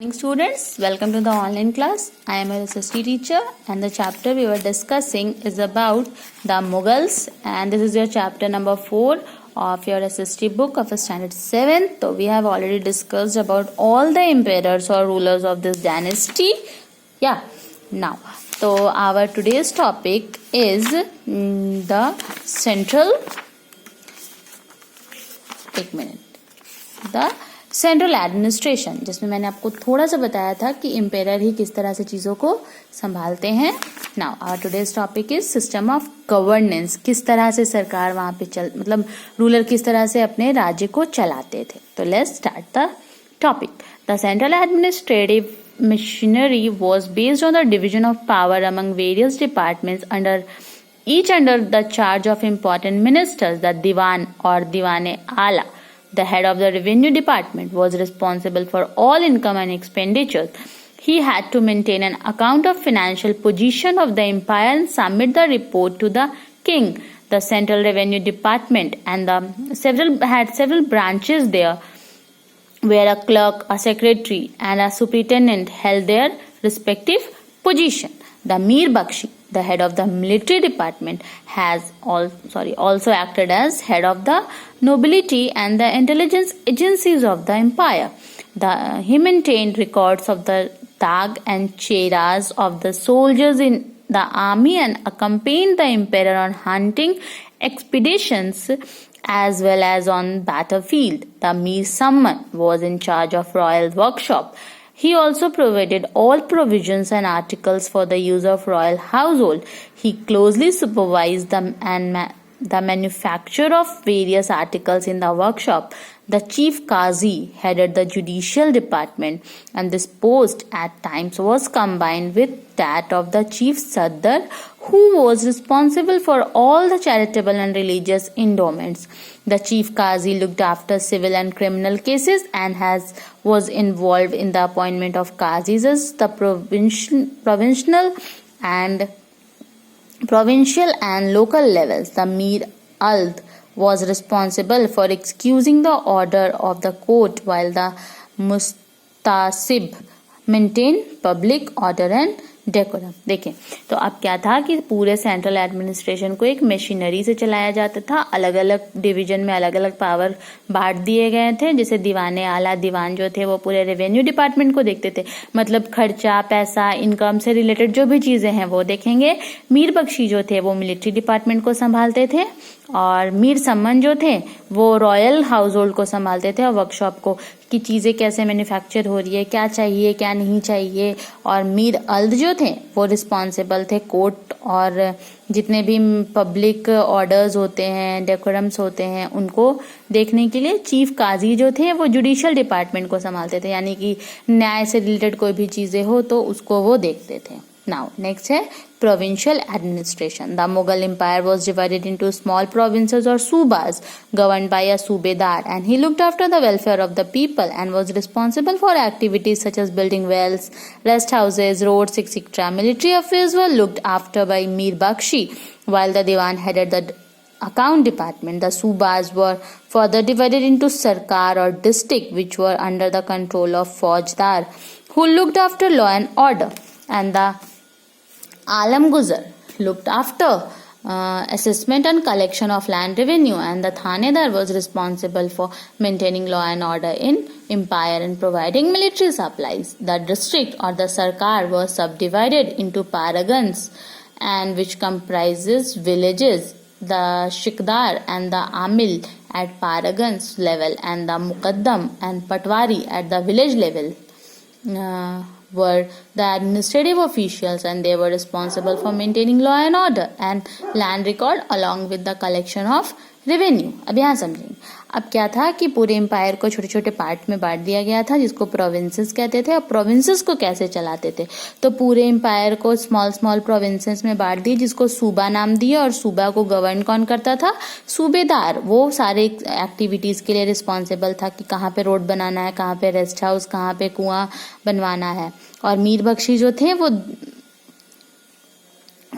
Morning students, welcome to the online class. I am a SST teacher and the chapter we were discussing is about the Mughals, and this is your chapter number 4 of your SST book of standard 7. So we have already discussed about all the emperors or rulers of this dynasty. Now so our today's topic is the central administration, जिसमें मैंने आपको थोड़ा सा बताया था कि empire ही किस तरह से चीजों को संभालते हैं. Now our today's topic is system of governance. किस तरह से सरकार वहां पे मतलब रूलर किस तरह से अपने राज्य को चलाते थे. तो let's start the topic. The central administrative machinery was based on the division of power among various departments under the charge of important ministers. The Diwan or Diwan-e-Ala, the head of the revenue department, was responsible for all income and expenditures. He had to maintain an account of financial position of the empire and submit the report to the king. The central revenue department and had several branches there, where a clerk, a secretary, and a superintendent held their respective position. The Mir Bakshi, the head of the military department, also acted as head of the nobility and the intelligence agencies of the empire. He maintained records of the tag and chehras of the soldiers in the army and accompanied the emperor on hunting expeditions as well as on battlefield. The Mir Samman was in charge of royal workshop. He also provided all provisions and articles for the use of royal household. He closely supervised the manufacture of various articles in the workshop. The chief Qazi headed the judicial department, and this post at times was combined with that of the chief Sadr, who was responsible for all the charitable and religious endowments. The chief Qazi looked after civil and criminal cases and was involved in the appointment of Qazis as the provincial and local levels. The Mir Ald was responsible for excusing the order of the court, while the Mustasib maintained public order and decorum. देखें तो अब क्या था कि पूरे central administration को एक machinery से चलाया जाता था. अलग अलग डिवीजन में अलग अलग पावर बांट दिए गए थे. जैसे दीवाने आला दीवान जो थे वो पूरे रेवेन्यू डिपार्टमेंट को देखते थे, मतलब खर्चा, पैसा, इनकम से रिलेटेड जो भी चीजें हैं वो देखेंगे. मीर बख्शी जो थे वो मिलिट्री डिपार्टमेंट को संभालते थे, और मीर सम्मन जो थे वो रॉयल हाउस होल्ड को संभालते थे और वर्कशॉप को, कि चीजें कैसे मैन्युफैक्चर हो रही है, क्या चाहिए क्या नहीं चाहिए. और मीर अल्द जो थे वो रिस्पॉन्सिबल थे कोर्ट और जितने भी पब्लिक ऑर्डर्स होते हैं, डेकोरम्स होते हैं, उनको देखने के लिए. चीफ काजी जो थे वो जुडिशियल डिपार्टमेंट को संभालते थे, यानी कि न्याय से रिलेटेड कोई भी चीजें हो तो उसको वो देखते थे. Now, next है provincial administration. The Mughal Empire was divided into small provinces or subas governed by a subedar, and he looked after the welfare of the people and was responsible for activities such as building wells, rest houses, roads, etc. Military affairs were looked after by Mir Bakshi, while the Diwan headed the account department. The subas were further divided into sarkar or district, which were under the control of Faujdar, who looked after law and order, and the Alamguzar looked after assessment and collection of land revenue, and the Thanedar was responsible for maintaining law and order in empire and providing military supplies. The district or the sarkar was subdivided into paragans, and which comprises villages. The Shikdar and the Amil at paragans level, and the Muqaddam and Patwari at the village level were the administrative officials, and they were responsible for maintaining law and order and land record along with the collection of revenue. अब यहाँ समझेंगे. अब क्या था कि पूरे empire को छोटे छोटे पार्ट में बांट दिया गया था, जिसको प्रोविंसेस कहते थे. और प्रोविंसेस को कैसे चलाते थे, तो पूरे एम्पायर को स्मॉल स्मॉल प्रोविंसेस में बांट दिए, जिसको सूबा नाम दिया. और सूबा को गवर्न कौन करता था? सूबेदार. वो सारे एक्टिविटीज के लिए रिस्पॉन्सिबल था कि कहाँ पे रोड बनाना है, कहाँ पे रेस्ट हाउस, कहाँ पे कुआं बनवाना है. और मीर बख्शी जो थे वो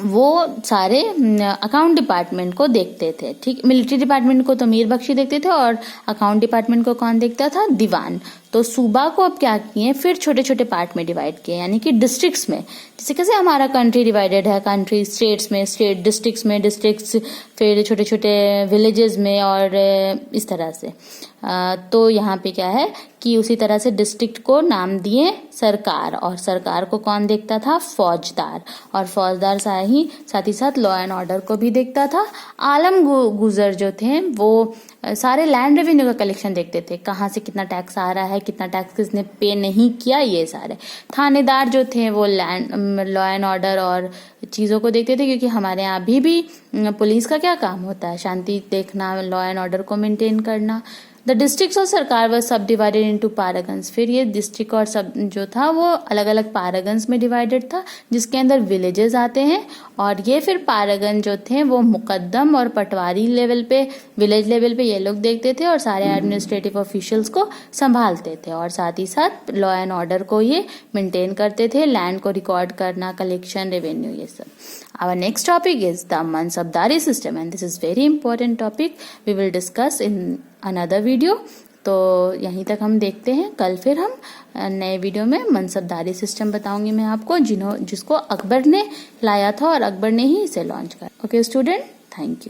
वो सारे अकाउंट डिपार्टमेंट को देखते थे। ठीक, मिलिट्री डिपार्टमेंट को तो मीर बख्शी देखते थे और अकाउंट डिपार्टमेंट को कौन देखता था? दीवान। तो सूबा को अब क्या किए, फिर छोटे छोटे पार्ट में डिवाइड किए, यानी कि डिस्ट्रिक्ट्स में। जैसे कैसे हमारा कंट्री डिवाइडेड है, कंट्री स्टेट्स में, स्टेट डिस्ट्रिक्ट्स में, डिस्ट्रिक्ट्स फिर छोटे छोटे विलेजेस में, और इस तरह से। तो यहाँ पे क्या है कि उसी तरह से डिस्ट्रिक्ट को नाम दिए सरकार, और सरकार को कौन देखता था? फौजदार। और फौजदार साथ ही साथ लॉ एंड ऑर्डर को भी देखता था। आलम गुजर जो थे वो सारे लैंड रेवेन्यू का कलेक्शन देखते थे, कहाँ से कितना टैक्स आ रहा है, कितना टैक्स किसने पे नहीं किया, ये सारे। थानेदार जो थे वो लॉ एंड ऑर्डर और चीज़ों को देखते थे, क्योंकि हमारे यहाँ अभी भी पुलिस का क्या काम होता है? शांति देखना, लॉ एंड ऑर्डर को मेंटेन करना। द डिस्ट्रिक्ट्स ऑफ सरकार वर सब डिवाइडेड इनटू पारागन्स। फिर ये डिस्ट्रिक्ट और सब जो था वो अलग अलग पारागन्स में डिवाइडेड था, जिसके अंदर विलेजेस आते हैं। और ये फिर पारागन जो थे वो मुकद्दम और पटवारी लेवल पे, विलेज लेवल पे ये लोग देखते थे और सारे एडमिनिस्ट्रेटिव ऑफिशियल्स को संभालते थे, और साथ ही साथ लॉ एंड ऑर्डर को ये मेंटेन करते थे, लैंड को रिकॉर्ड करना, कलेक्शन, रेवेन्यू, ये सब। Our next topic is the mansabdari system, and this is very important topic. We will discuss in another video. तो यहीं तक हम देखते हैं, कल फिर हम नए वीडियो में मनसबदारी सिस्टम बताऊंगी मैं आपको, जिसको अकबर ने लाया था और अकबर ने ही इसे लॉन्च किया। Okay student, thank you.